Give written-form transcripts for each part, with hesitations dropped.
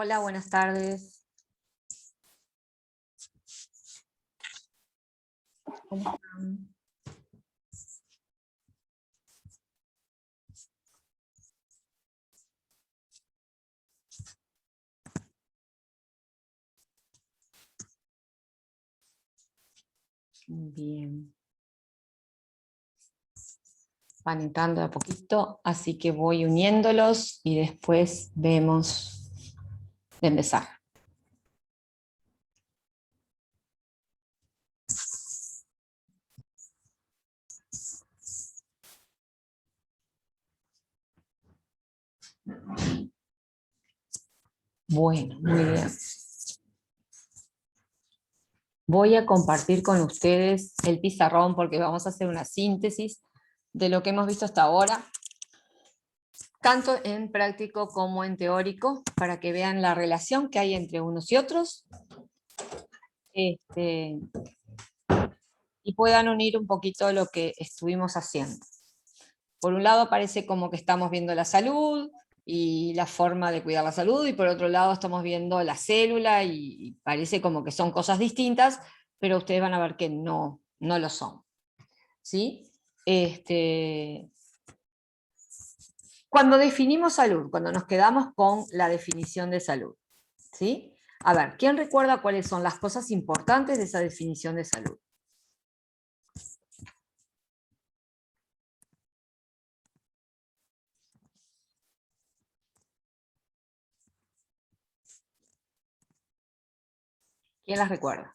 Hola, buenas tardes. ¿Cómo están? Bien. Van entrando de a poquito, así que voy uniéndolos y después vemos de empezar. Bueno, muy bien. Voy a compartir con ustedes el pizarrón porque vamos a hacer una síntesis de lo que hemos visto hasta ahora, tanto en práctico como en teórico, para que vean la relación que hay entre unos y otros, y puedan unir un poquito lo que estuvimos haciendo. Por un lado parece como que estamos viendo la salud y la forma de cuidar la salud, y por otro lado estamos viendo la célula y parece como que son cosas distintas, pero ustedes van a ver que no lo son. ¿Sí? Cuando definimos salud, cuando nos quedamos con la definición de salud, ¿sí? A ver, ¿quién recuerda cuáles son las cosas importantes de esa definición de salud? ¿Quién las recuerda?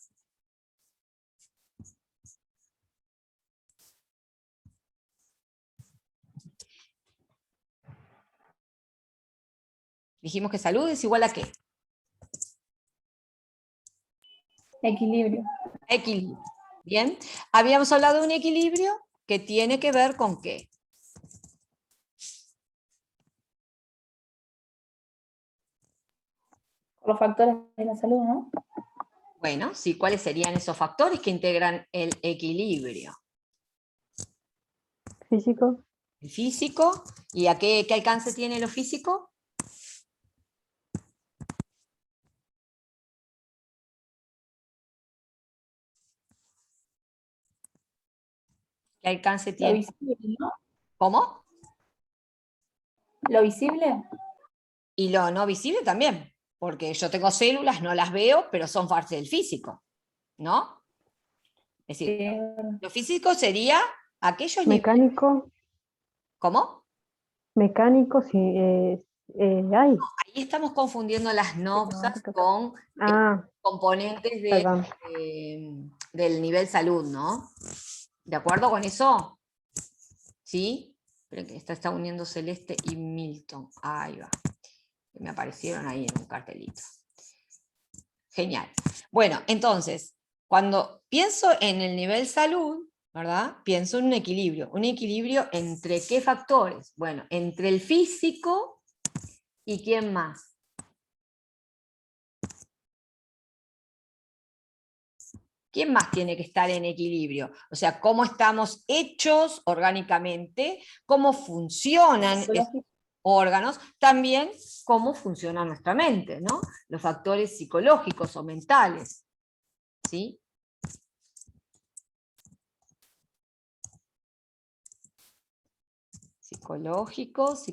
Dijimos que salud es igual a ¿qué? Equilibrio. Equilibrio. Bien, habíamos hablado de un equilibrio que tiene que ver con ¿qué? Los factores de la salud, ¿no? Bueno, sí, ¿cuáles serían esos factores que integran el equilibrio? Físico. El físico, ¿y a qué alcance tiene lo físico? ¿Qué alcance Lo tiene? visible, ¿no? ¿Cómo? Lo visible. Y lo no visible también, porque yo tengo células, no las veo, pero son parte del físico, ¿no? Es decir, lo físico sería aquellos niveles. Mecánico, ¿Cómo? mecánico, sí, ay, Ahí estamos confundiendo las noxas con ah, componentes perdón, del nivel salud, ¿no? ¿De acuerdo con eso? ¿Sí? Esperen que está uniendo Celeste y Milton. Ahí va. Me aparecieron ahí en un cartelito. Genial. Bueno, entonces, cuando pienso en el nivel salud, ¿verdad? Pienso en un equilibrio. ¿Un equilibrio entre qué factores? Bueno, entre el físico y ¿quién más? ¿Quién más tiene que estar en equilibrio? O sea, cómo estamos hechos orgánicamente, cómo funcionan esos órganos, también cómo funciona nuestra mente, ¿no? Los factores psicológicos o mentales, ¿sí? Psicológicos,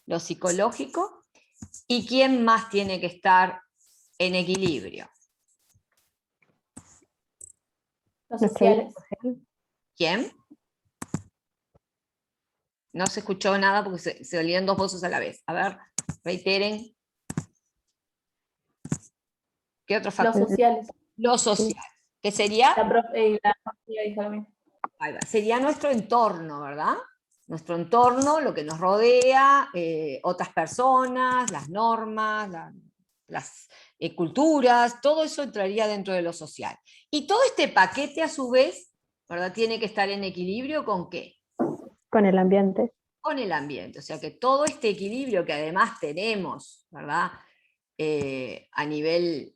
lo psicológico. ¿Y quién más tiene que estar en equilibrio? Los nuestra vida sociales. social. ¿Quién? No se escuchó nada porque se olían dos voces a la vez. A ver, reiteren. ¿Qué otro Los factor? sociales. Lo social. ¿Qué sería? La ya dijo lo mismo. Ahí va. Sería nuestro entorno, ¿verdad? Nuestro entorno, lo que nos rodea, otras personas, las normas, las culturas, todo eso entraría dentro de lo social. Y todo este paquete, a su vez, ¿verdad? Tiene que estar en equilibrio ¿con qué? Con el ambiente. Con el ambiente. O sea que todo este equilibrio que además tenemos, ¿verdad? A nivel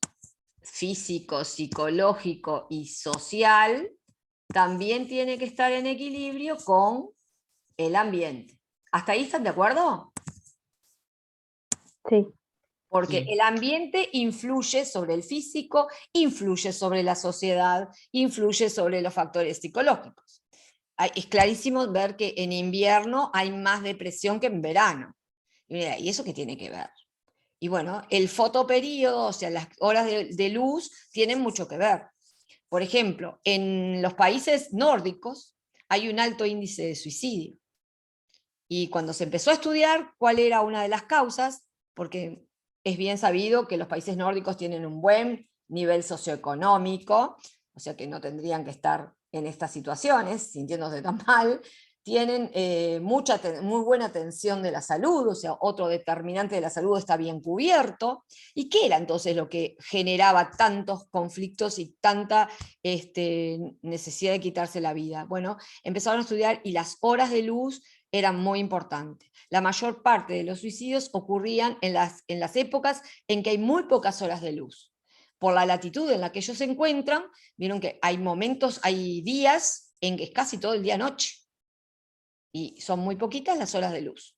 físico, psicológico y social, también tiene que estar en equilibrio con el ambiente. ¿Hasta ahí están de acuerdo? Sí, Porque Sí. el ambiente influye sobre el físico, influye sobre la sociedad, influye sobre los factores psicológicos. Es clarísimo ver que en invierno hay más depresión que en verano. ¿Y eso qué tiene que ver? Y bueno, el fotoperíodo, o sea, las horas de luz, tienen mucho que ver. Por ejemplo, en los países nórdicos hay un alto índice de suicidio. Y cuando se empezó a estudiar cuál era una de las causas, porque es bien sabido que los países nórdicos tienen un buen nivel socioeconómico, o sea que no tendrían que estar en estas situaciones, sintiéndose tan mal, tienen muy buena atención de la salud, o sea, otro determinante de la salud está bien cubierto. ¿Y qué era entonces lo que generaba tantos conflictos y tanta necesidad de quitarse la vida? Bueno, empezaron a estudiar y las horas de luz eran muy importantes. La mayor parte de los suicidios ocurrían en las épocas en que hay muy pocas horas de luz. Por la latitud en la que ellos se encuentran, vieron que hay momentos, hay días en que es casi todo el día noche. Y son muy poquitas las horas de luz.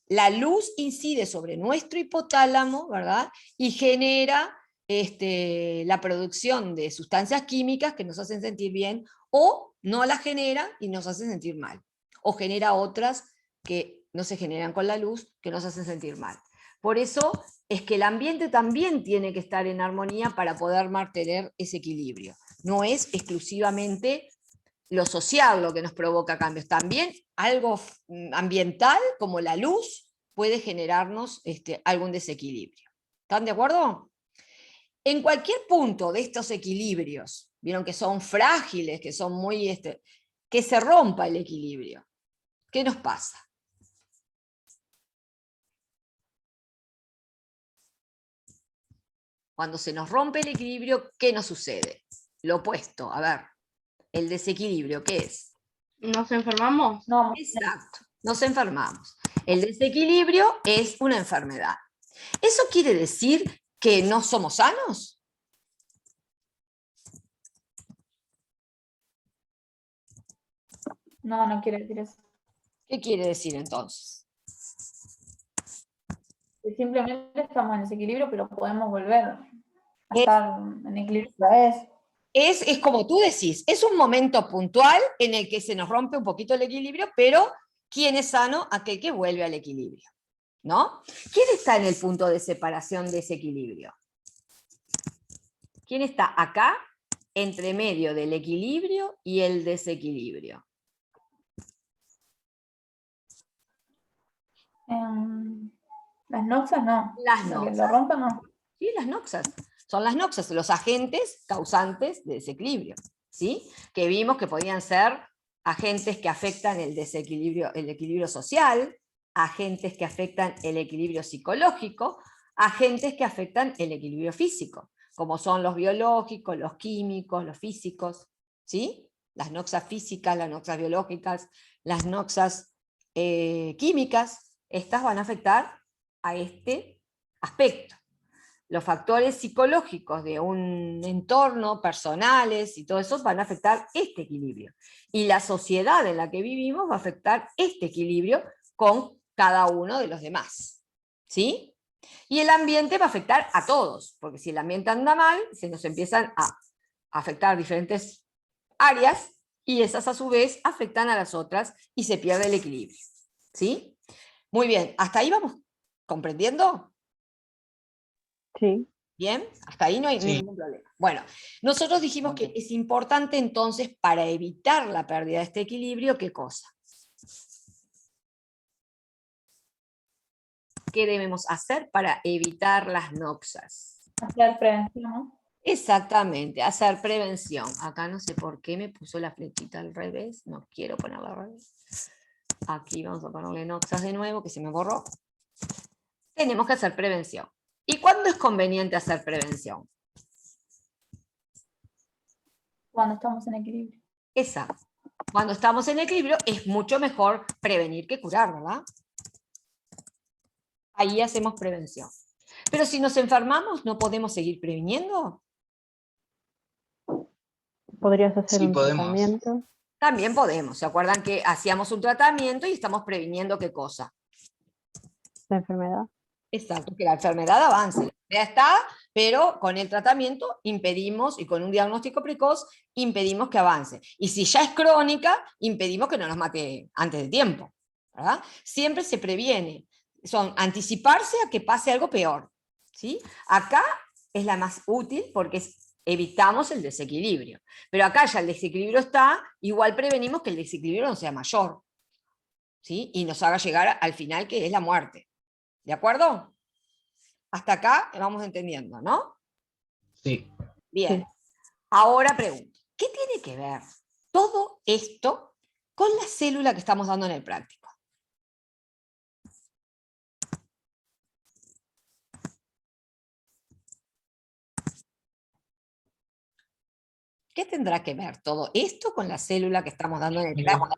La luz incide sobre nuestro hipotálamo, ¿verdad? Y genera la producción de sustancias químicas que nos hacen sentir bien, o no las genera y nos hacen sentir mal. O genera otras que no se generan con la luz, que nos hacen sentir mal. Por eso es que el ambiente también tiene que estar en armonía para poder mantener ese equilibrio. No es exclusivamente lo social lo que nos provoca cambios. También algo ambiental, como la luz, puede generarnos algún desequilibrio. ¿Están de acuerdo? En cualquier punto de estos equilibrios, vieron que son frágiles, que son muy... que se rompa el equilibrio. ¿Qué nos pasa? Cuando se nos rompe el equilibrio, ¿qué nos sucede? Lo opuesto, a ver, el desequilibrio, ¿qué es? ¿Nos enfermamos? No, Exacto, nos enfermamos. El desequilibrio es una enfermedad. ¿Eso quiere decir que no somos sanos? no quiere decir eso. ¿Qué quiere decir entonces? Que simplemente estamos en desequilibrio, pero podemos volver a Es- estar en equilibrio otra vez. Es como tú decís, es un momento puntual en el que se nos rompe un poquito el equilibrio, pero ¿quién es sano? Aquel que vuelve al equilibrio, ¿no? ¿Quién está en el punto de separación de ese equilibrio? ¿Quién está acá, entre medio del equilibrio y el desequilibrio? Las noxas no. Las Lo que noxas. lo rompa no. Sí, las noxas. Son las noxas, los agentes causantes de desequilibrio, ¿sí? Que vimos que podían ser agentes que afectan el desequilibrio, el equilibrio social, agentes que afectan el equilibrio psicológico, agentes que afectan el equilibrio físico, como son los biológicos, los químicos, los físicos, ¿sí? Las noxas físicas, las noxas biológicas, las noxas químicas, estas van a afectar a este aspecto. Los factores psicológicos de un entorno, personales y todo eso, van a afectar este equilibrio. Y la sociedad en la que vivimos va a afectar este equilibrio con cada uno de los demás. ¿Sí? Y el ambiente va a afectar a todos, porque si el ambiente anda mal, se nos empiezan a afectar diferentes áreas, y esas a su vez afectan a las otras y se pierde el equilibrio. ¿Sí? Muy bien, ¿hasta ahí vamos comprendiendo? sí. ¿Bien? Hasta ahí no hay Sí. ningún problema. Bueno, nosotros dijimos que es importante entonces, para evitar la pérdida de este equilibrio, ¿qué cosa? ¿Qué debemos hacer para evitar las noxas? Hacer prevención, ¿no? Exactamente, hacer prevención. Acá no sé por qué me puso la flechita al revés, no quiero ponerla al revés. Aquí vamos a ponerle noxas de nuevo, que se me borró. Tenemos que hacer prevención. ¿Y cuándo es conveniente hacer prevención? Cuando estamos en equilibrio. Exacto. Cuando estamos en equilibrio es mucho mejor prevenir que curar, ¿verdad? Ahí hacemos prevención. Pero si nos enfermamos, ¿no podemos seguir previniendo? Podrías hacer Sí, un podemos. tratamiento. También podemos. ¿Se acuerdan que hacíamos un tratamiento y estamos previniendo qué cosa? La enfermedad. Exacto, que la enfermedad avance. La enfermedad está, pero con el tratamiento impedimos, y con un diagnóstico precoz, impedimos que avance. Y si ya es crónica, impedimos que no nos mate antes de tiempo, ¿verdad? Siempre se previene. Son anticiparse a que pase algo peor, ¿sí? Acá es la más útil porque evitamos el desequilibrio. Pero acá ya el desequilibrio está, igual prevenimos que el desequilibrio no sea mayor, ¿sí? Y nos haga llegar al final, que es la muerte. ¿De acuerdo? Hasta acá vamos entendiendo, ¿no? Sí. Bien. Sí. Ahora pregunto, ¿qué tiene que ver todo esto con la célula que estamos dando en el práctico? ¿Qué tendrá que ver todo esto con la célula que estamos dando en el práctico?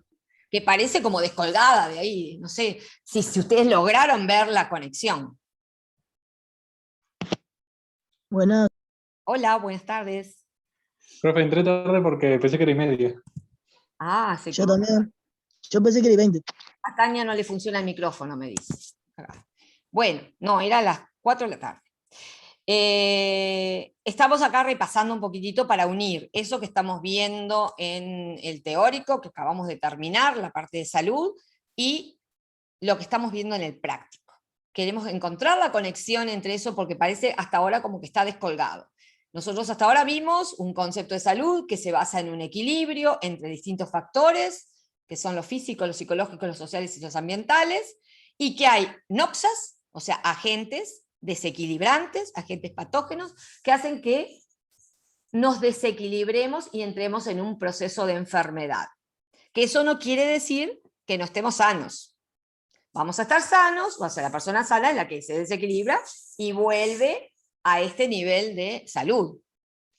Que parece como descolgada de ahí. No sé si ustedes lograron ver la conexión. Buenas, Hola, buenas tardes. Profe, entré tarde porque pensé que era y media. Ah, yo también. Yo pensé que era 20. a Tania no le funciona el micrófono, me dice. Bueno, no, era a las 4 de la tarde. Estamos acá repasando un poquitito para unir eso que estamos viendo en el teórico, que acabamos de terminar, la parte de salud, y lo que estamos viendo en el práctico. Queremos encontrar la conexión entre eso porque parece hasta ahora como que está descolgado. Nosotros hasta ahora vimos un concepto de salud que se basa en un equilibrio entre distintos factores, que son los físicos, los psicológicos, los sociales y los ambientales, y que hay noxas, o sea, agentes desequilibrantes, agentes patógenos, que hacen que nos desequilibremos y entremos en un proceso de enfermedad. Que eso no quiere decir que no estemos sanos. Vamos a estar sanos, va a ser la persona sana en la que se desequilibra y vuelve a este nivel de salud.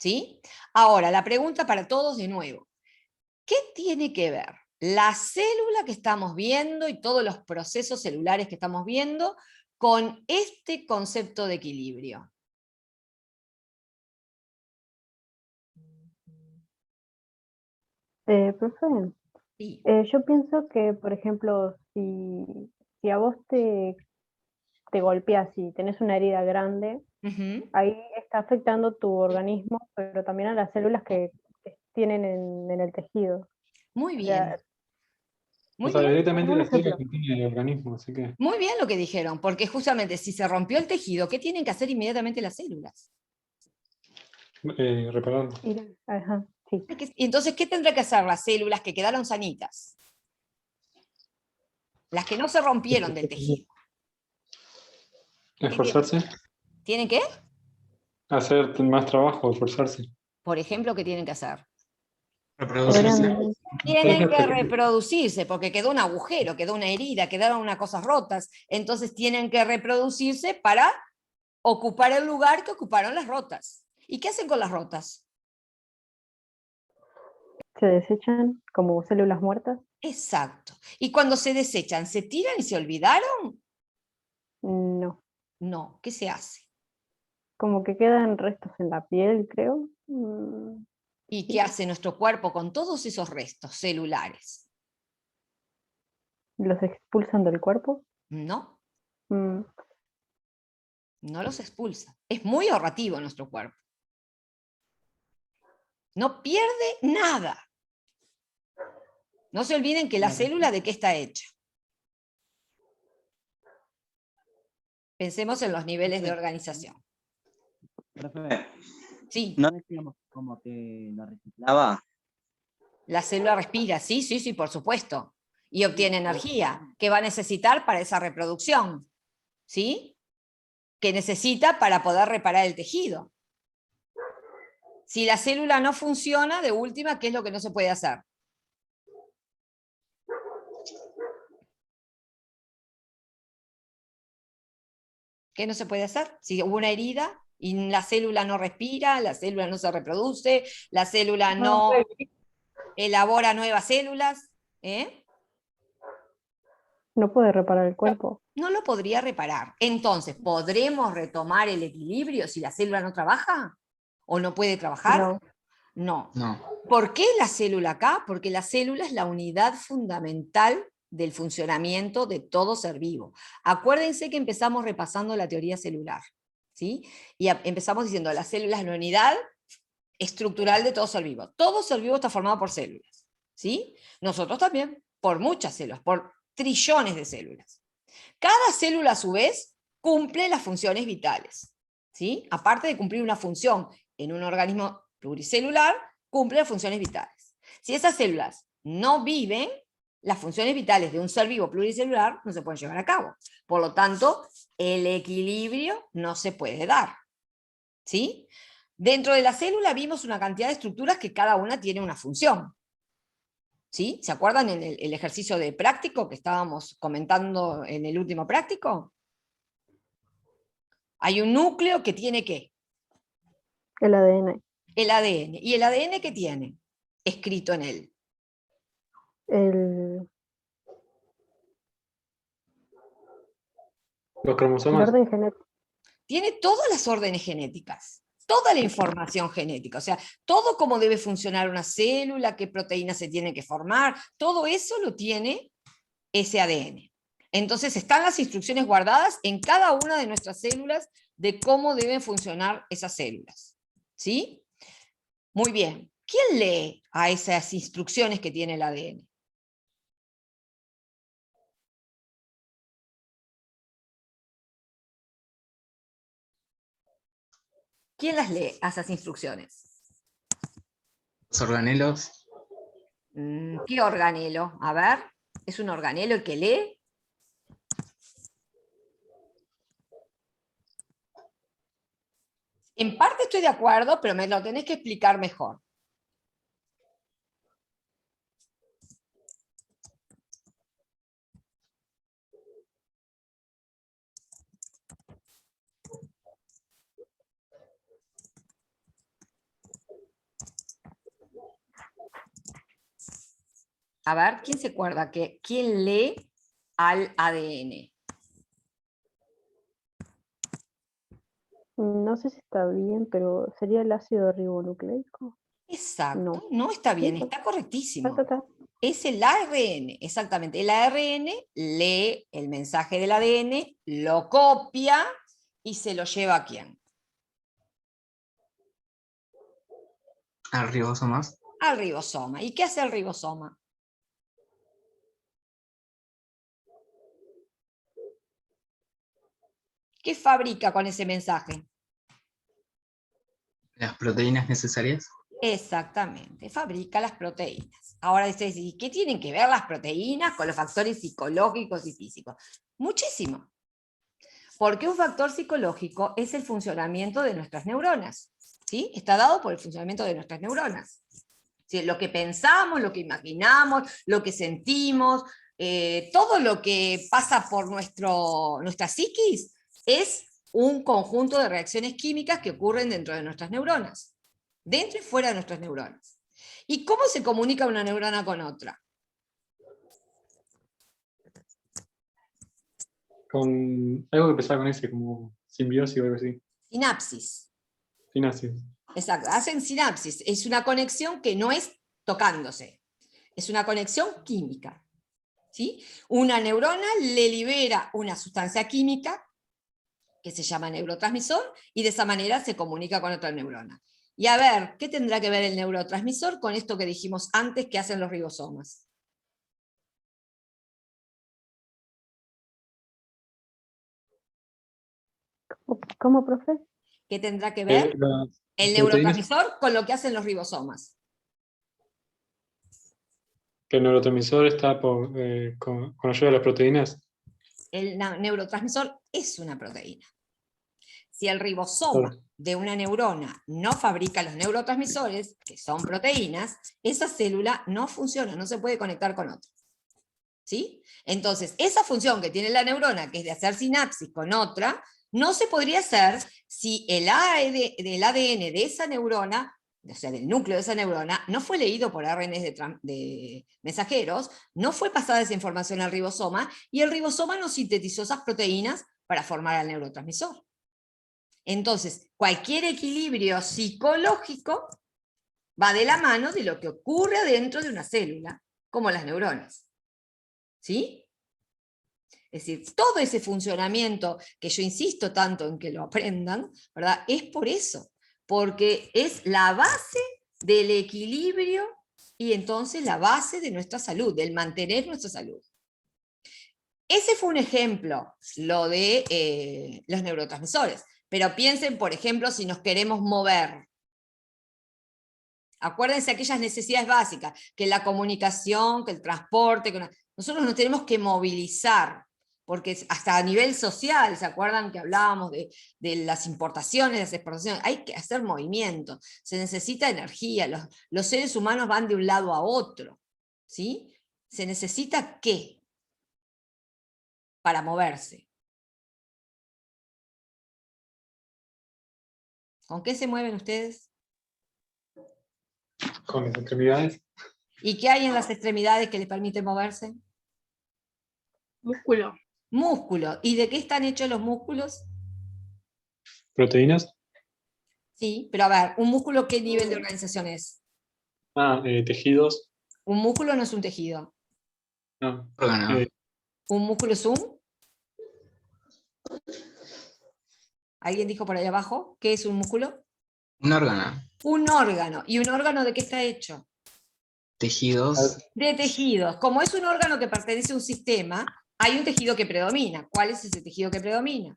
¿Sí? Ahora, la pregunta para todos de nuevo. ¿Qué tiene que ver la célula que estamos viendo y todos los procesos celulares que estamos viendo con este concepto de equilibrio? Profe, Sí. yo pienso que, por ejemplo, si a vos te golpeas y tenés una herida grande, Ujú. ahí está afectando tu organismo, pero también a las células que tienen en el tejido. Muy O bien. sea, O Muy sea, bien. directamente un la célula ejemplo. que tiene el organismo, así que Muy bien lo que dijeron, porque justamente si se rompió el tejido, ¿qué tienen que hacer inmediatamente las células? repararlo. Ajá, sí. Y entonces, ¿qué tendrá que hacer las células que quedaron sanitas? Las que no se rompieron del tejido. Esforzarse, ¿Tienen qué? hacer más trabajo, esforzarse. Por ejemplo, ¿qué tienen que hacer? Reproducirse. Podrían, Tienen que reproducirse, porque quedó un agujero, quedó una herida, quedaron unas cosas rotas. Entonces tienen que reproducirse para ocupar el lugar que ocuparon las rotas. ¿Y qué hacen con las rotas? se desechan como células muertas. Exacto. Y cuando se desechan, ¿se tiran y se olvidaron? No, No. ¿Qué se hace? como que quedan restos en la piel, creo. ¿Y qué hace nuestro cuerpo con todos esos restos celulares? Los expulsan del cuerpo. No, Mm, no los expulsa. Es muy ahorrativo nuestro cuerpo. No pierde nada. No se olviden que la célula, ¿de qué está hecha? Pensemos en los niveles de organización. Profe, Sí, ¿no decíamos como que lo reciclaba? la célula respira, sí, sí, sí, por supuesto. Y obtiene energía que va a necesitar para esa reproducción. ¿Sí? Que necesita para poder reparar el tejido. Si la célula no funciona, de última, ¿qué es lo que no se puede hacer? ¿Qué no se puede hacer? Si hubo una herida y la célula no respira, la célula no se reproduce, la célula no elabora nuevas células, ¿eh? no puede reparar el cuerpo. No lo podría reparar. Entonces, ¿podremos retomar el equilibrio si la célula no trabaja? ¿O no puede trabajar? No, No. No. ¿Por qué la célula acá? Porque la célula es la unidad fundamental del funcionamiento de todo ser vivo. Acuérdense que empezamos repasando la teoría celular, ¿sí? Y empezamos diciendo, la célula es la unidad estructural de todo ser vivo. Todo ser vivo está formado por células, ¿sí? Nosotros también, por muchas células, por trillones de células. Cada célula, a su vez, cumple las funciones vitales, ¿sí? Aparte de cumplir una función en un organismo pluricelular, cumple las funciones vitales. Si esas células no viven, las funciones vitales de un ser vivo pluricelular no se pueden llevar a cabo. Por lo tanto, el equilibrio no se puede dar, ¿sí? Dentro de la célula vimos una cantidad de estructuras que cada una tiene una función, ¿sí? ¿Se acuerdan en el ejercicio de práctico que estábamos comentando en el último práctico? Hay un núcleo que tiene ¿qué? El ADN. El ADN. ¿Y el ADN qué tiene escrito en él? El Los cromosomas. orden genético. Tiene todas las órdenes genéticas, toda la información genética, o sea, todo cómo debe funcionar una célula, qué proteínas se tienen que formar, todo eso lo tiene ese ADN. Entonces están las instrucciones guardadas en cada una de nuestras células de cómo deben funcionar esas células, ¿sí? Muy bien. ¿Quién lee a esas instrucciones que tiene el ADN? ¿Quién las lee a esas instrucciones? Los organelos. ¿Qué organelo? A ver, ¿es un organelo el que lee? En parte estoy de acuerdo, pero me lo tenés que explicar mejor. A ver, ¿quién se acuerda que quién lee al ADN? No sé si está bien, pero ¿sería el ácido ribonucleico? Exacto, no está bien, Sí, está correctísimo. está. Es el ARN, exactamente. El ARN lee el mensaje del ADN, lo copia y se lo lleva ¿a quién? Al ribosomas. Al ribosoma. ¿Y qué hace el ribosoma? ¿Qué fabrica con ese mensaje? Las proteínas necesarias. Exactamente, fabrica las proteínas. Ahora dices, ¿y qué tienen que ver las proteínas con los factores psicológicos y físicos? Muchísimo. Porque un factor psicológico es el funcionamiento de nuestras neuronas, ¿sí? Está dado por el funcionamiento de nuestras neuronas. ¿Sí? Lo que pensamos, lo que imaginamos, lo que sentimos, todo lo que pasa por nuestra psiquis es un conjunto de reacciones químicas que ocurren dentro de nuestras neuronas, dentro y fuera de nuestras neuronas. ¿Y cómo se comunica una neurona con otra? Con algo que empezaba con ese, como simbiosis o algo así. Sinapsis. Sinapsis. Exacto, hacen sinapsis. Es una conexión que no es tocándose, es una conexión química, ¿sí? Una neurona le libera una sustancia química que se llama neurotransmisor y de esa manera se comunica con otra neurona. Y a ver, ¿qué tendrá que ver el neurotransmisor con esto que dijimos antes que hacen los ribosomas? ¿Cómo, profe? ¿Qué tendrá que ver el neurotransmisor con lo que hacen los ribosomas? Que el neurotransmisor está con ayuda de las proteínas. El neurotransmisor es una proteína. Si el ribosoma de una neurona no fabrica los neurotransmisores, que son proteínas, esa célula no funciona, no se puede conectar con otra. ¿Sí? Entonces, esa función que tiene la neurona, que es de hacer sinapsis con otra, no se podría hacer si el ADN de esa neurona, o sea, del núcleo de esa neurona, no fue leído por ARNs de mensajeros, no fue pasada esa información al ribosoma, y el ribosoma no sintetizó esas proteínas para formar al neurotransmisor. Entonces, cualquier equilibrio psicológico va de la mano de lo que ocurre adentro de una célula, como las neuronas. ¿Sí? Es decir, todo ese funcionamiento que yo insisto tanto en que lo aprendan, ¿verdad? Es por eso, porque es la base del equilibrio y entonces la base de nuestra salud, del mantener nuestra salud. Ese fue un ejemplo, lo de los neurotransmisores. Pero piensen, por ejemplo, si nos queremos mover. Acuérdense aquellas necesidades básicas, que la comunicación, que el transporte, nosotros nos tenemos que movilizar, porque hasta a nivel social, ¿se acuerdan que hablábamos de las importaciones, las exportaciones? Hay que hacer movimiento, se necesita energía, los seres humanos van de un lado a otro, ¿sí? ¿Se necesita qué para moverse? ¿Con qué se mueven ustedes? Con las extremidades. ¿Y qué hay en las extremidades que les permiten moverse? Músculo. Músculo. ¿Y de qué están hechos los músculos? Proteínas. Sí, pero a ver, ¿un músculo qué nivel de organización es? Tejidos. Un músculo no es un tejido. No. Órgano. ¿Un músculo es un? ¿Alguien dijo por ahí abajo? ¿Qué es un músculo? Un órgano. Un órgano. ¿Y un órgano de qué está hecho? Tejidos. De tejidos. Como es un órgano que pertenece a un sistema, hay un tejido que predomina. ¿Cuál es ese tejido que predomina?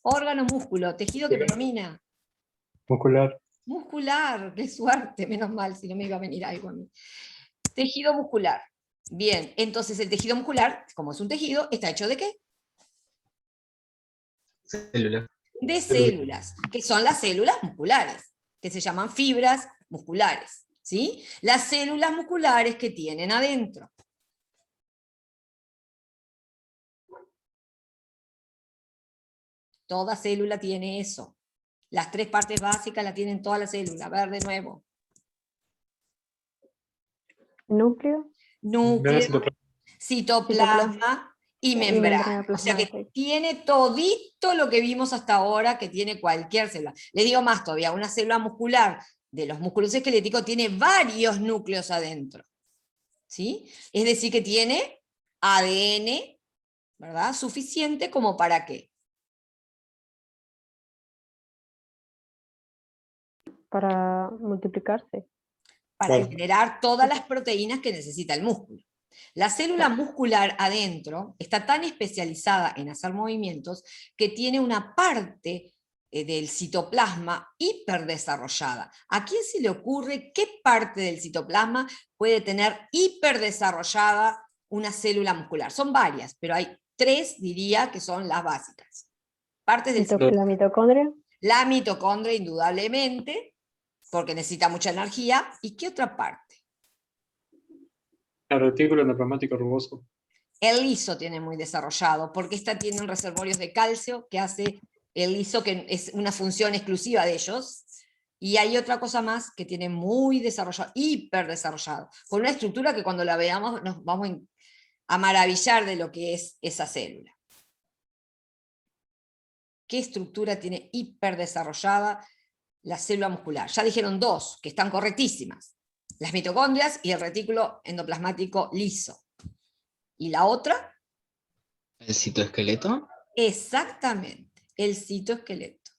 Órgano, músculo, tejido que predomina. Muscular. Muscular, qué suerte, menos mal, si no me iba a venir algo a mí. Tejido muscular. Bien, entonces el tejido muscular, como es un tejido, ¿está hecho de qué? Células. De células, que son las células musculares, que se llaman fibras musculares, ¿sí? Las células musculares que tienen adentro. Toda célula tiene eso. Las tres partes básicas las tienen todas las células. A ver de nuevo. Núcleo Núcleo, citoplasma y membrana. O sea que plasmática. tiene todito lo que vimos hasta ahora que tiene cualquier célula. Les digo más todavía, una célula muscular de los músculos esqueléticos tiene varios núcleos adentro. ¿Sí? Es decir, que tiene ADN, ¿verdad? Suficiente como para qué. Para multiplicarse. Para Claro. generar todas las proteínas que necesita el músculo. La célula muscular adentro está tan especializada en hacer movimientos que tiene una parte del citoplasma hiperdesarrollada. ¿A quién se le ocurre qué parte del citoplasma puede tener hiperdesarrollada una célula muscular? Son varias, pero hay tres, diría, que son las básicas. Partes del La mitocondria. La mitocondria, indudablemente, porque necesita mucha energía. ¿Y qué otra parte? El retículo endoplasmático rugoso. El liso tiene muy desarrollado, porque esta tiene reservorios de calcio que hace el liso, que es una función exclusiva de ellos. Y hay otra cosa más que tiene muy desarrollado, hiperdesarrollado, con una estructura que cuando la veamos nos vamos a maravillar de lo que es esa célula. ¿Qué estructura tiene hiperdesarrollada la célula muscular? Ya dijeron dos, que están correctísimas. Las mitocondrias y el retículo endoplasmático liso. ¿Y la otra? El citoesqueleto. Exactamente, el citoesqueleto.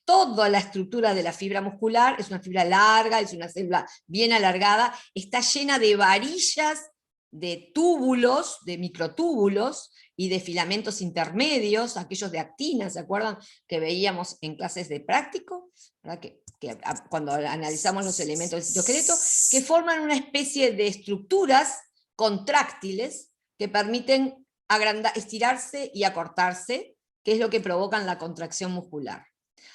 Toda la estructura de la fibra muscular es una fibra larga, es una célula bien alargada, está llena de varillas, de túbulos, de microtúbulos y de filamentos intermedios, aquellos de actina, ¿se acuerdan que veíamos en clases de práctico? ¿Verdad? Que cuando analizamos los elementos del citoesqueleto, que forman una especie de estructuras contráctiles que permiten estirarse y acortarse, que es lo que provocan la contracción muscular.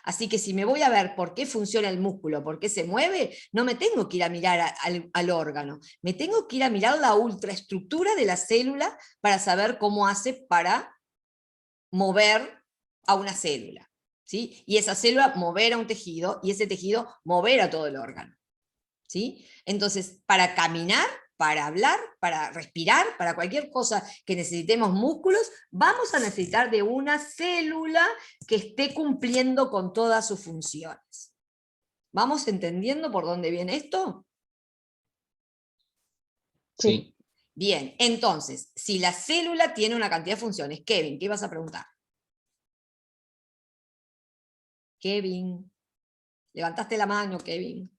Así que si me voy a ver por qué funciona el músculo, por qué se mueve, no me tengo que ir a mirar al órgano, me tengo que ir a mirar la ultraestructura de la célula para saber cómo hace para mover a una célula, ¿sí? Y esa célula mover a un tejido, y ese tejido mover a todo el órgano, ¿sí? Entonces, para caminar, para hablar, para respirar, para cualquier cosa que necesitemos músculos, vamos a necesitar de una célula que esté cumpliendo con todas sus funciones. ¿Vamos entendiendo por dónde viene esto? Sí. Bien, entonces, si la célula tiene una cantidad de funciones, Kevin, ¿qué ibas a preguntar? Kevin, levantaste la mano, Kevin.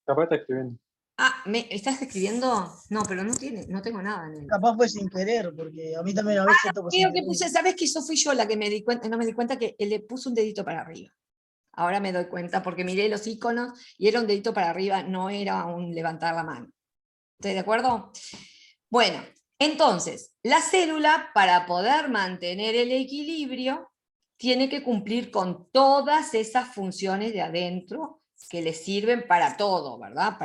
Capaz está escribiendo. Ah, ¿me estás escribiendo? No, pero no tengo nada en él. Capaz fue sin querer, porque a mí también a veces toco sin Creo que querer. puse, ¿sabes que eso fui yo la que me di cuenta? No me di cuenta que le puse un dedito para arriba. Ahora me doy cuenta porque miré los iconos y era un dedito para arriba, no era un levantar la mano. ¿Estoy de acuerdo? Bueno, entonces, la célula, para poder mantener el equilibrio, tiene que cumplir con todas esas funciones de adentro que le sirven para todo, ¿verdad?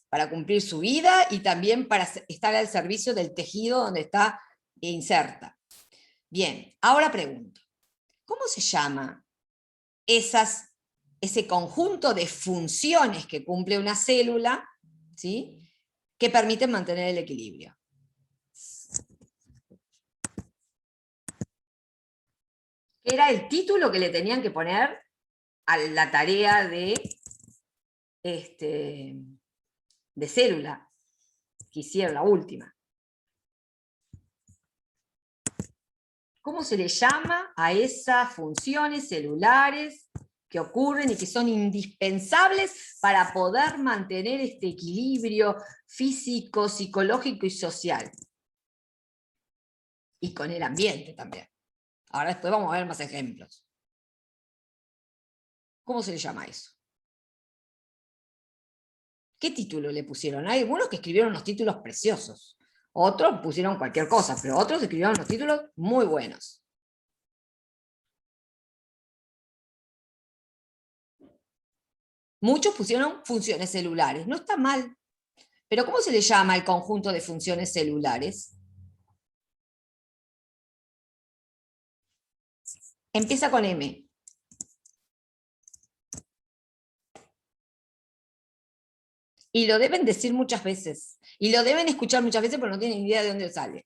Para cumplir su vida y también para estar al servicio del tejido donde está inserta. Bien, ahora pregunto, ¿cómo se llama ese conjunto de funciones que cumple una célula, ¿sí?, que permiten mantener el equilibrio? Era el título que le tenían que poner a la tarea de célula, que hicieron la última. ¿Cómo se le llama a esas funciones celulares que ocurren y que son indispensables para poder mantener este equilibrio físico, psicológico y social? Y con el ambiente también. Ahora después vamos a ver más ejemplos. ¿Cómo se le llama eso? ¿Qué título le pusieron? Hay algunos que escribieron unos títulos preciosos. Otros pusieron cualquier cosa, pero otros escribieron unos títulos muy buenos. Muchos pusieron funciones celulares. No está mal. Pero ¿cómo se le llama el conjunto de funciones celulares? Empieza con M. Y lo deben decir muchas veces. Y lo deben escuchar muchas veces porque no tienen idea de dónde sale.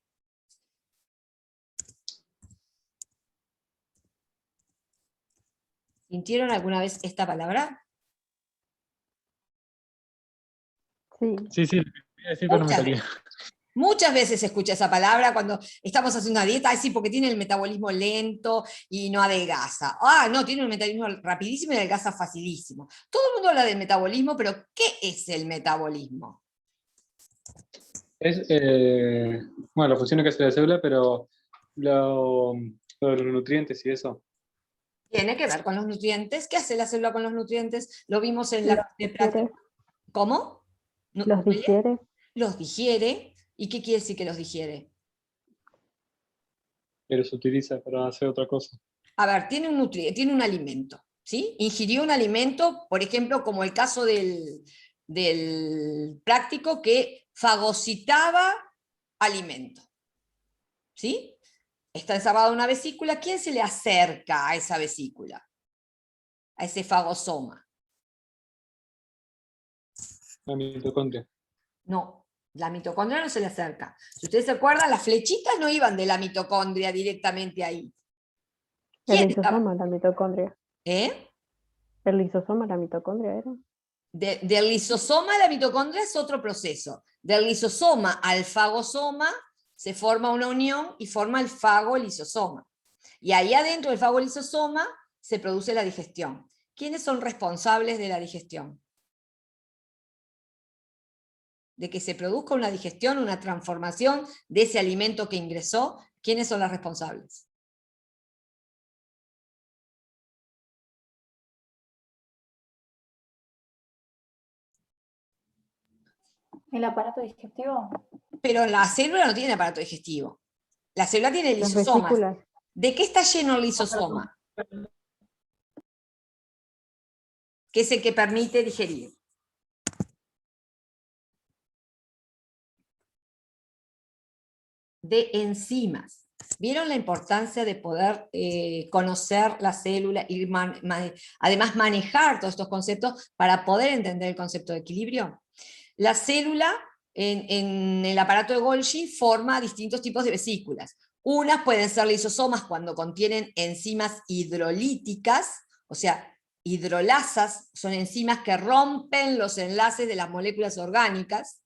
¿Sintieron alguna vez esta palabra? Sí, Sí, sí, lo quería decir, pero no me salía. Muchas veces se escucha esa palabra cuando estamos haciendo una dieta, sí, porque tiene el metabolismo lento y no adelgaza. Ah, no, tiene un metabolismo rapidísimo y adelgaza facilísimo. Todo el mundo habla del metabolismo, pero ¿qué es el metabolismo? Es, bueno, las funciones que hace la célula, pero lo de los nutrientes y eso. Tiene que ver con los nutrientes. ¿Qué hace la célula con los nutrientes? Lo vimos en los la de digiere, práctica. ¿Cómo? los digiere. Los digiere. ¿Y qué quiere decir que los digiere? Que los utiliza para hacer otra cosa. A ver, tiene un alimento, ¿sí? Ingirió un alimento, por ejemplo, como el caso del práctico que fagocitaba alimento, ¿sí? Está encerrado en una vesícula. ¿Quién se le acerca a esa vesícula? A ese fagosoma. La mitocondria. No, la mitocondria no se le acerca. Si ustedes se acuerdan, las flechitas no iban de la mitocondria directamente ahí. El ¿Quién estaba? lisosoma, la mitocondria. ¿Eh? El lisosoma, la mitocondria era. Del lisosoma a la mitocondria es otro proceso. Del lisosoma al fagosoma se forma una unión y forma el fagolisosoma. Y ahí adentro del fagolisosoma se produce la digestión. ¿Quiénes son responsables de la digestión? De que se produzca una digestión, una transformación de ese alimento que ingresó. ¿Quiénes son las responsables? ¿El aparato digestivo? Pero la célula no tiene aparato digestivo. La célula tiene Las lisosomas. vesículas. ¿De qué está lleno el lisosoma? Que es el que permite digerir. De enzimas. ¿Vieron la importancia de poder conocer la célula y además manejar todos estos conceptos para poder entender el concepto de equilibrio? La célula en el aparato de Golgi forma distintos tipos de vesículas. Unas pueden ser lisosomas cuando contienen enzimas hidrolíticas, o sea, hidrolasas, son enzimas que rompen los enlaces de las moléculas orgánicas,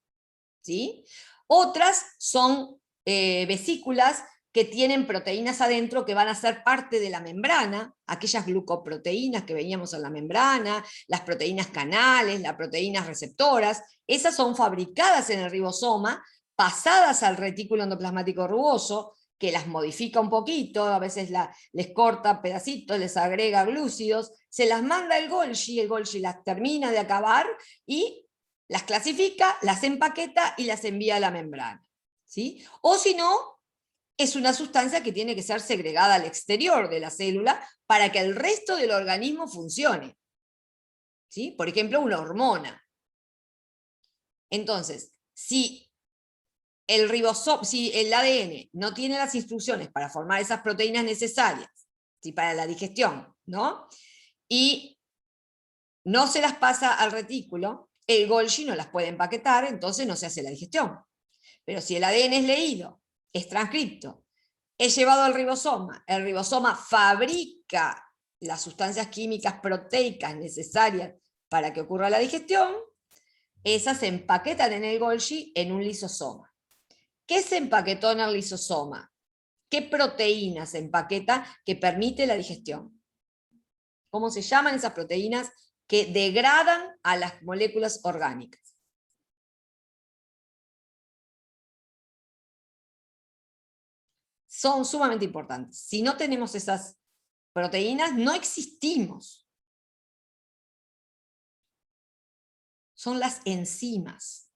¿sí? Otras son vesículas que tienen proteínas adentro que van a ser parte de la membrana, aquellas glucoproteínas que veíamos en la membrana, las proteínas canales, las proteínas receptoras, esas son fabricadas en el ribosoma, pasadas al retículo endoplasmático rugoso, que las modifica un poquito, a veces les corta pedacitos, les agrega glúcidos, se las manda el Golgi las termina de acabar y las clasifica, las empaqueta y las envía a la membrana, ¿sí? O si no, es una sustancia que tiene que ser segregada al exterior de la célula para que el resto del organismo funcione, ¿sí? Por ejemplo, una hormona. Entonces, si el ADN no tiene las instrucciones para formar esas proteínas necesarias, ¿sí? Para la digestión, ¿no? Y no se las pasa al retículo, el Golgi no las puede empaquetar, entonces no se hace la digestión. Pero si el ADN es leído, es transcripto, es llevado al ribosoma, el ribosoma fabrica las sustancias químicas proteicas necesarias para que ocurra la digestión, esas se empaquetan en el Golgi en un lisosoma. ¿Qué se empaquetó en el lisosoma? ¿Qué proteína se empaqueta que permite la digestión? ¿Cómo se llaman esas proteínas que degradan a las moléculas orgánicas? Son sumamente importantes. Si no tenemos esas proteínas, no existimos. Son las enzimas.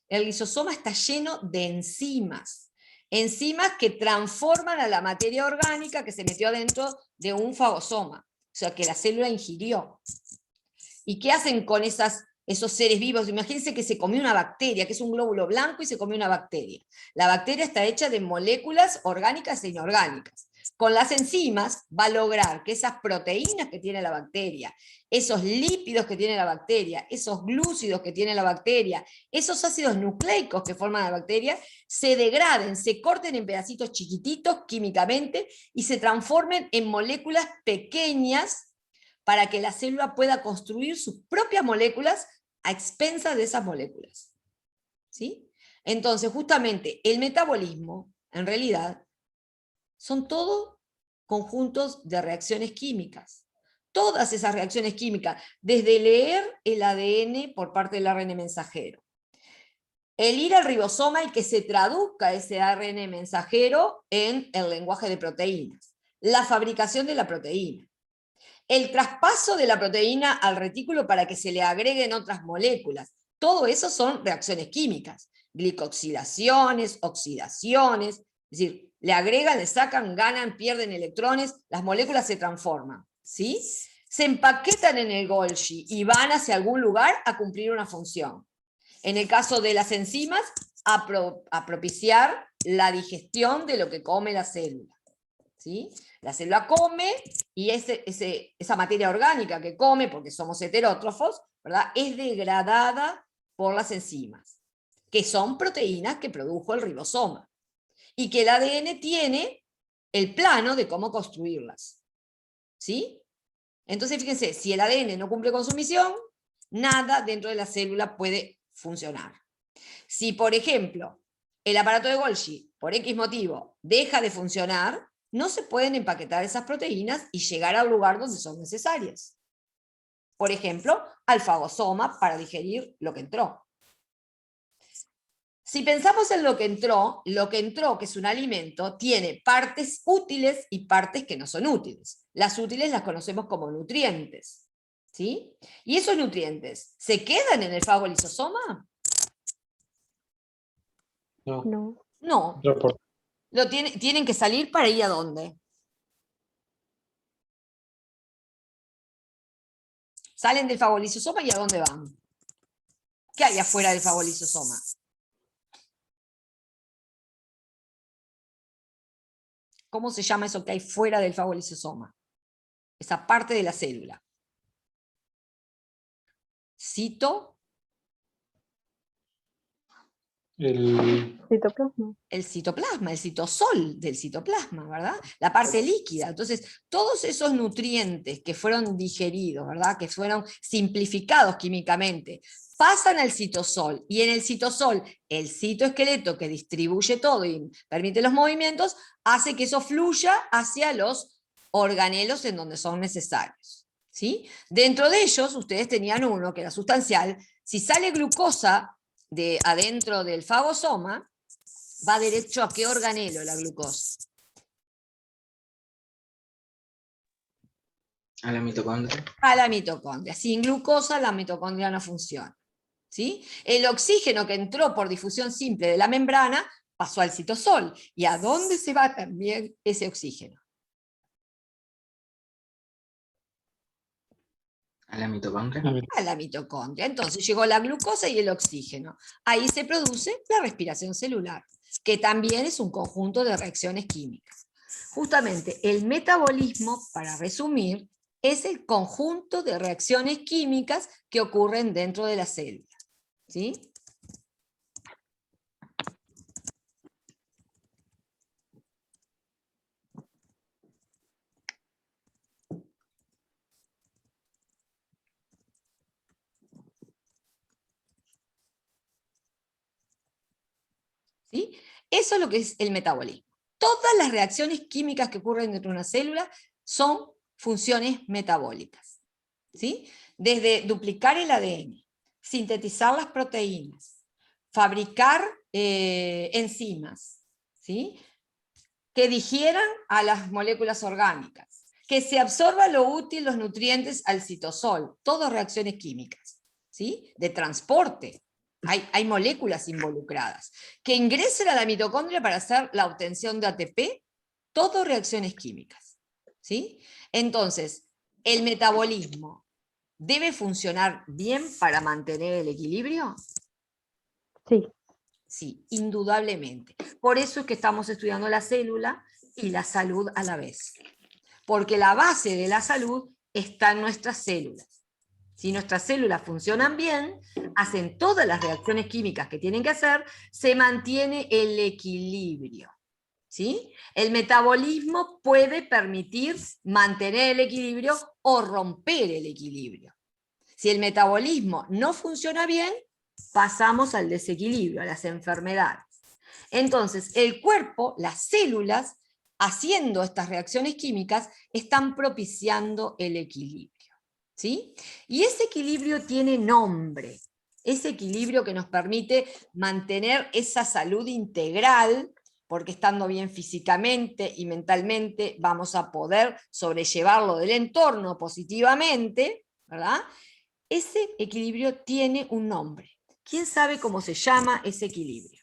El lisosoma está lleno de enzimas. Enzimas que transforman a la materia orgánica que se metió adentro de un fagosoma. O sea, que la célula ingirió. ¿Y qué hacen con esos seres vivos? Imagínense que se comió una bacteria, que es un glóbulo blanco y se comió una bacteria. La bacteria está hecha de moléculas orgánicas e inorgánicas. Con las enzimas va a lograr que esas proteínas que tiene la bacteria, esos lípidos que tiene la bacteria, esos glúcidos que tiene la bacteria, esos ácidos nucleicos que forman la bacteria, se degraden, se corten en pedacitos chiquititos químicamente y se transformen en moléculas pequeñas para que la célula pueda construir sus propias moléculas a expensas de esas moléculas. ¿Sí? Entonces, justamente, el metabolismo, en realidad, son todos conjuntos de reacciones químicas. Todas esas reacciones químicas, desde leer el ADN por parte del ARN mensajero, el ir al ribosoma y que se traduzca ese ARN mensajero en el lenguaje de proteínas, la fabricación de la proteína, el traspaso de la proteína al retículo para que se le agreguen otras moléculas. Todo eso son reacciones químicas, glicoxilaciones, oxidaciones, es decir, le agregan, le sacan, ganan, pierden electrones, las moléculas se transforman, ¿sí? Se empaquetan en el Golgi y van hacia algún lugar a cumplir una función. En el caso de las enzimas, a propiciar la digestión de lo que come la célula, ¿sí? La célula come y esa materia orgánica que come, porque somos heterótrofos, ¿verdad?, es degradada por las enzimas, que son proteínas que produjo el ribosoma, y que el ADN tiene el plano de cómo construirlas. ¿Sí? Entonces, fíjense, si el ADN no cumple con su misión, nada dentro de la célula puede funcionar. Si, por ejemplo, el aparato de Golgi, por X motivo, deja de funcionar, no se pueden empaquetar esas proteínas y llegar al lugar donde son necesarias. Por ejemplo, al fagosoma para digerir lo que entró. Si pensamos en lo que entró, que es un alimento, tiene partes útiles y partes que no son útiles. Las útiles las conocemos como nutrientes, ¿sí? ¿Y esos nutrientes se quedan en el fagolisosoma? No. No. No. Tienen que salir para ir a dónde. Salen del fagolisosoma y ¿a dónde van? ¿Qué hay afuera del fagolisosoma? ¿Cómo se llama eso que hay fuera del fagolisosoma? Esa parte de la célula. El, Citoplasma. El citoplasma, el citosol del citoplasma, ¿verdad? La parte líquida. Entonces, todos esos nutrientes que fueron digeridos, ¿verdad? Que fueron simplificados químicamente, pasan al citosol, y en el citosol, el citoesqueleto que distribuye todo y permite los movimientos, hace que eso fluya hacia los organelos en donde son necesarios, ¿sí? Dentro de ellos, ustedes tenían uno que era sustancial. Si sale glucosa de adentro del fagosoma, va derecho a qué organelo la glucosa. A la mitocondria. A la mitocondria. Sin glucosa la mitocondria no funciona, ¿sí? El oxígeno que entró por difusión simple de la membrana pasó al citosol. ¿Y a dónde se va también ese oxígeno? A la mitocondria. A la mitocondria. Entonces llegó la glucosa y el oxígeno. Ahí se produce la respiración celular, que también es un conjunto de reacciones químicas. Justamente el metabolismo, para resumir, es el conjunto de reacciones químicas que ocurren dentro de la célula, ¿sí? ¿Sí? Eso es lo que es el metabolismo. Todas las reacciones químicas que ocurren dentro de una célula son funciones metabólicas, ¿sí? Desde duplicar el ADN, sintetizar las proteínas, fabricar enzimas, ¿sí? Que digieran a las moléculas orgánicas, que se absorba lo útil, los nutrientes al citosol, todas reacciones químicas, ¿sí? De transporte. Hay moléculas involucradas. Que ingresen a la mitocondria para hacer la obtención de ATP, todo reacciones químicas, ¿sí? Entonces, el metabolismo debe funcionar bien para mantener el equilibrio. Sí. Sí, indudablemente. Por eso es que estamos estudiando la célula y la salud a la vez. Porque la base de la salud está en nuestras células. Si nuestras células funcionan bien, hacen todas las reacciones químicas que tienen que hacer, se mantiene el equilibrio, ¿sí? El metabolismo puede permitir mantener el equilibrio o romper el equilibrio. Si el metabolismo no funciona bien, pasamos al desequilibrio, a las enfermedades. Entonces, el cuerpo, las células, haciendo estas reacciones químicas, están propiciando el equilibrio, ¿sí? Y ese equilibrio tiene nombre, ese equilibrio que nos permite mantener esa salud integral, porque estando bien físicamente y mentalmente vamos a poder sobrellevarlo del entorno positivamente, ¿verdad? Ese equilibrio tiene un nombre. ¿Quién sabe cómo se llama ese equilibrio?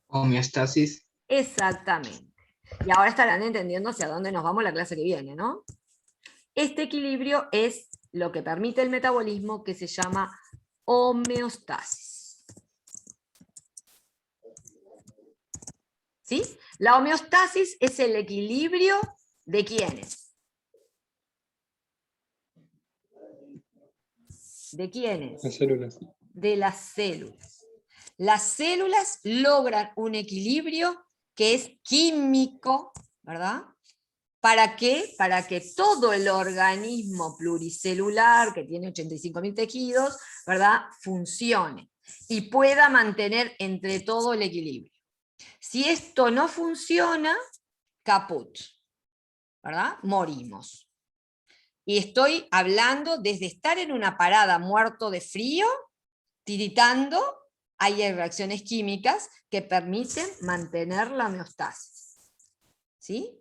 Homeostasis. Exactamente. Y ahora estarán entendiendo hacia dónde nos vamos la clase que viene, ¿no? Este equilibrio es lo que permite el metabolismo, que se llama homeostasis. ¿Sí? La homeostasis es el equilibrio de ¿quiénes? ¿De quiénes? las células. De las células. Las células logran un equilibrio que es químico, ¿verdad? ¿Para qué? Para que todo el organismo pluricelular, que tiene 85.000 tejidos, ¿verdad?, funcione y pueda mantener entre todo el equilibrio. Si esto no funciona, caput, ¿verdad? Morimos. Y estoy hablando desde estar en una parada muerto de frío, tiritando, hay reacciones químicas que permiten mantener la homeostasis, ¿sí?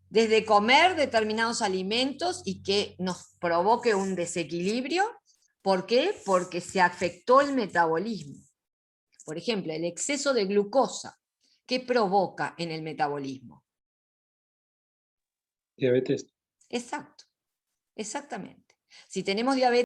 Desde comer determinados alimentos y que nos provoque un desequilibrio. ¿Por qué? Porque se afectó el metabolismo. Por ejemplo, el exceso de glucosa, ¿qué provoca en el metabolismo? Diabetes. Exacto, exactamente. Si tenemos diabetes,